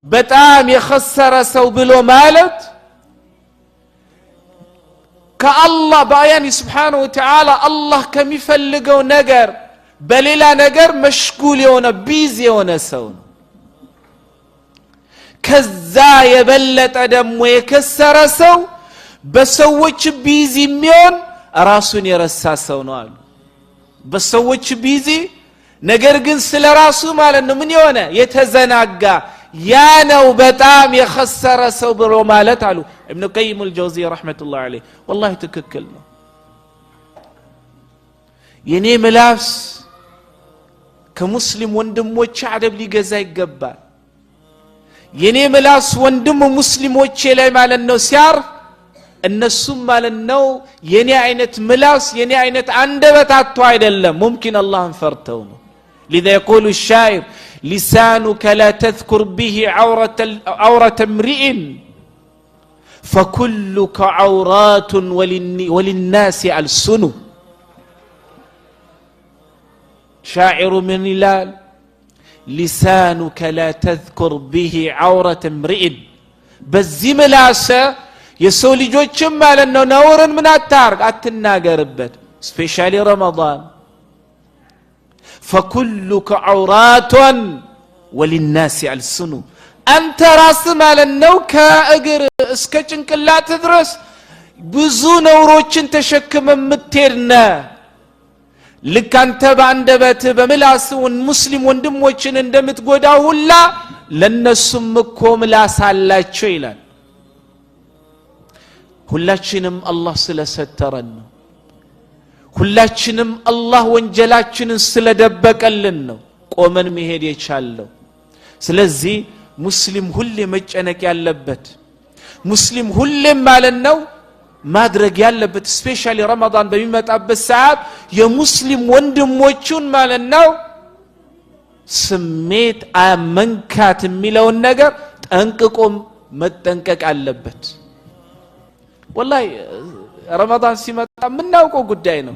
በጣም የخسረ ሰው ብሎ ማለት ከአላህ በአያኒ Subhanahu Wa Ta'ala አላህ ከሚፈልገው ነገር በሌላ ነገር መሽጉል የሆነ ቢዚ የሆነ ሰው ነው ከዛ የበለጠ ደግሞ የከሰረ ሰው በሰዎች ቢዚ የሚሆን ራሱን የረሳ ሰው ነው አሉ በሰዎች ቢዚ ነገር ግን ስለራሱ ማለት ነው ምን የሆነ የተዘናጋ ያ ነው በጣም የخسረ ሰው ብሎ ማለት አሉ ኢብኑ ቀይም አልጀውዚ ረህመቱላህ ዐለይሂ والله ትክክል ነው የኔ ምላስ ከሙስሊም ወንድሞች አደብ ሊገዛ ይገባል የኔ ምላስ ወንድም ሙስሊሞች ላይ ማለት ነው ሲያር እነሱም ማለት ነው የኔ አይነት ምላስ የኔ አይነት አንደበት አጥቶ አይደለም ممكن አላህን ፈርተው ነው لذا يقول الشاعر لسانك لا تذكر به عورة امرئ فكلك عورات وللناس ألسن شاعر من هلال لسانك لا تذكر به عورة امرئ بزي ملاسة የሰው ልጆችም ማለት ነው ነውርን ምን አታርግ አትናገርበት ስፔሻሊ ረመዳን فكلك عورات وللناس ألسن አንተ ራስ ማለት ነው ከእግር እስከ ጭንቅላት ድረስ ብዙ ነውሮችን ተሸክመ ምትሄድነ ልክ አንተ በአንደበት በምላስውን ሙስሊም ወንድሞችን እንደምትጎዳው ሁላ ለነሱም እኮ ምላስ አላቸው ይላል ሁላችንም አላህ ስለሰተረን ነው ሁላችንም አላህ ወንጀላችንን ስለደበቀልን ነው ቆመን መሄድ የቻለው ስለዚህ ሙስሊም ሁሌ መጨነቅ ያለበት ሙስሊም ሁሌ ማለት ነው ማድረግ ያለበት ስፔሻሊ ረመዳን በሚመጣበት ሰዓት የሙስሊም ወንድሞቹን ማለት ነው ስሜት አመንካት የሚለው ነገር ጠንቅቆ መጠንቀቅ አለበት والله رمضان ሲመጣ ምናውቀው ጉዳይ ነው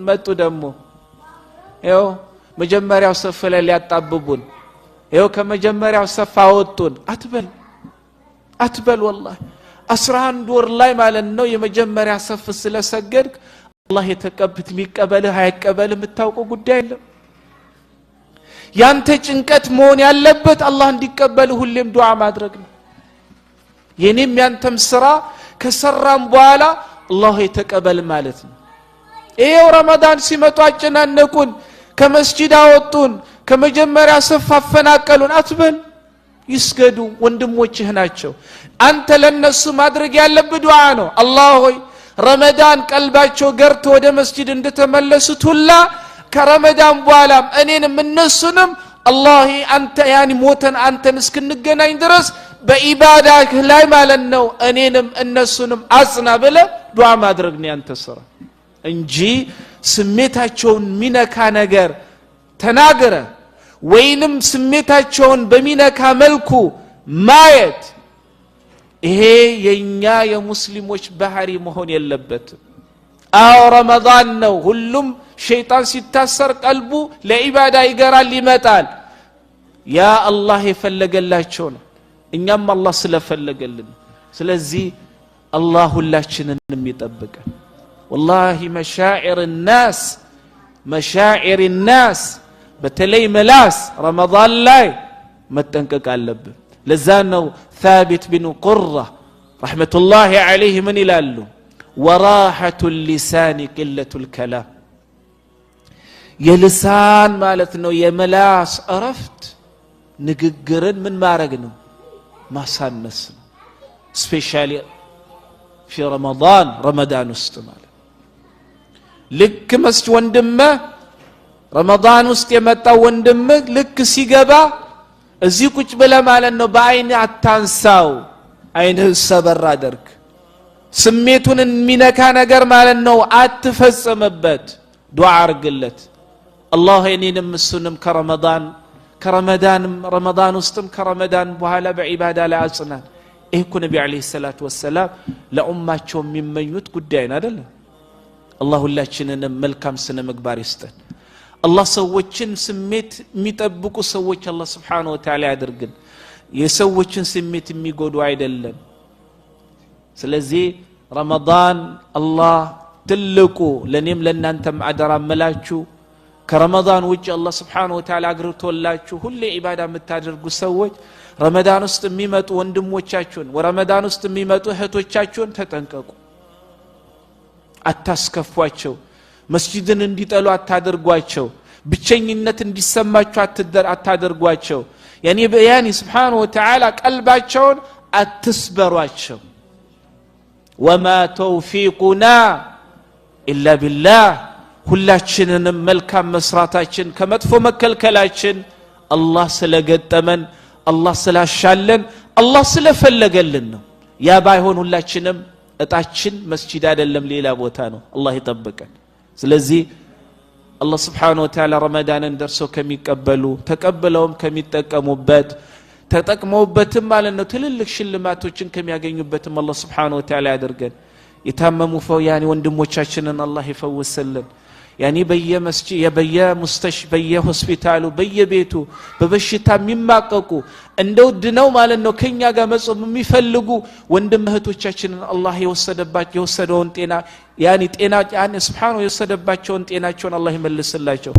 መጡ ደግሞ ይኸው መጀመሪያው ሰፍ ላይ ሊያጣብቡን ይኸው ከመጀመሪያው ሰፍ አወጡን አትበል والله 11 ወር ላይ ማለት ነው የመጀመሪያ ሰፍ ስለሰገድክ አላህ የተቀበት የሚቀበልህ አይቀበልህ የምታውቀው ጉዳይ የለም ያንተ ጭንቀት መሆን ያለበት አላህ እንዲቀበል ሁሌም ዱዓ ማድረግ ነው የኔም ያንተም ስራ ከሰራም በኋላ አላህ የተቀበል ማለት ነው ይሄው ረመዳን ሲመጣ አጨናነቁን ከመስጂድ አወጡን ከመጀመሪያ ሰፍ አፈናቀሉን አትበል ይስገዱ ወንድሞችህ ናቸው አንተ ለነሱ ማድረግ ያለብህ ዱዓ ነው አላህ ሆይ ረመዳን ቀልባቸው ገርቶ ወደ መስጂድ እንደተመለሱት ሁላ ከረመዳን በኋላም እኔንም እነሱንም አላህ አንተ ያኒ ሞተን አንተን እስክንገናኝ ድረስ በኢባዳህ ላይ ማለት ነው እኔንም እነሱንም አጽና ብለ ዱዓ ማድረግ ነው ያንተ ስራ እንጂ ስሜታቸውን ሚነካ ነገር ተናገረ ወይንም ስሜታቸውን በሚነካ መልኩ ማየት ይሄ የኛ የሙስሊሞች ባህሪ መሆን የለበትም አው ረመዳን ነው ሁሉም ሸይጣን ሲታሰር ቀልቡ ለኢባዳ ይገራል ይመጣል ያ አላህ የፈለገላቸው ነው እኛም አላህ ስለፈለገልን ስለዚህ አላህ ሁላችንንም ይጠብቀን والله مشاعر الناس በተለይ መላስ ረመዳን ላይ መጠንቀቅ አለብን ለዛ ነው ثابت بن قرة رحمة الله عليه من ይላሉ وراحة اللسان قلة الكلام የልሳን ማለት ነው የመላስ አረፍት ንግግርን ምን ማድረግ ነው ማሳነስ ነው ስፔሻሊ في رمضان ውስጥ ማለት ልክ መስጅ ወንድም ረመዳን ውስጥ የመጣው ወንድም ልክ ሲገባ እዚህ ቁጭ ብለ ማለት ነው በአይን አታንሳው አይንህ ሰበር አድርግ ስሜቱን የሚነካ ነገር ማለት ነው አትፈጽምበት ዱዓ አርግለት አላህ እኔንም እሱንም ረመዳን ውስጥም ከረመዳን በኋላ በዒባዳ ላይ አጽናን እኮ ነብዩ አለይሂ ሰላቱ ወሰለም ለኡማቸው የሚመኙት ጉዳይ ነው አይደል አላህ ሁላችንንም መልካም ስነ ምግባር ይስጠን አላህ ሰዎችን ስሜት የሚጠብቁ ሰዎች አላህ Subhanahu Wa Ta'ala ያድርግን የሰዎችን ስሜት የሚጎዱ አይደለም ስለዚህ ረመዳን አላህ ትልቁ ለኔም ለናንተም አደራ መላችሁ ከረመዳን ውጪ አላህ Subhanahu Wa Ta'ala አግርቶላችሁ ሁሌ ኢባዳ የምታደርጉ ሰዎች ረመዳን ውስጥ የሚመጡ ወንድሞቻችሁን ወረመዳን ውስጥ የሚመጡ እህቶቻችሁን ተጠንቀቁ አታስከፏቸው መስጂድን እንዲጠሉ አታደርጓቸው ብቸኝነት እንዲሰማቸው አታደርጓቸው ያኒ Subhanahu Wa Ta'ala ቀልባቸውን አትስበሯቸው وما توفيقنا إلا بالله ሁላችንንም መልካም መስራታችን ከመጥፎ መከልከላችን አላህ ስለገጠመን አላህ ስላሻለን አላህ ስለፈለገልን ነው ያ ባይሆን ሁላችንም እጣችን መስጂድ አይደለም ሌላ ቦታ ነው አላህ ይጠብቀን ስለዚህ አላህ Subhanahu Wa Ta'ala ረመዳንን ደርሶ ከሚቀበሉ ተቀበለውም ከሚጠቀሙበት ተጠቅመውበትም ማለት ነው ትልልቅ ሽልማቶችን ከሚያገኙበትም አላህ Subhanahu Wa Ta'ala ያደርገን የታመሙ ያኒ ወንድሞቻችንን አላህ ይፈውስልን ያኒ በየመስጂድ በየሆስፒታሉ በየቤቱ በበሽታ የሚማቀቁ እንደው ድነው ማለት ነው ከኛ ጋር መጾም የሚፈልጉ ወንድም እህቶቻችንን አላህ የወሰደውን ጤና ያኒ Subhanahu የወሰደባቸውን ጤናቸውን አላህ ይመልስላቸው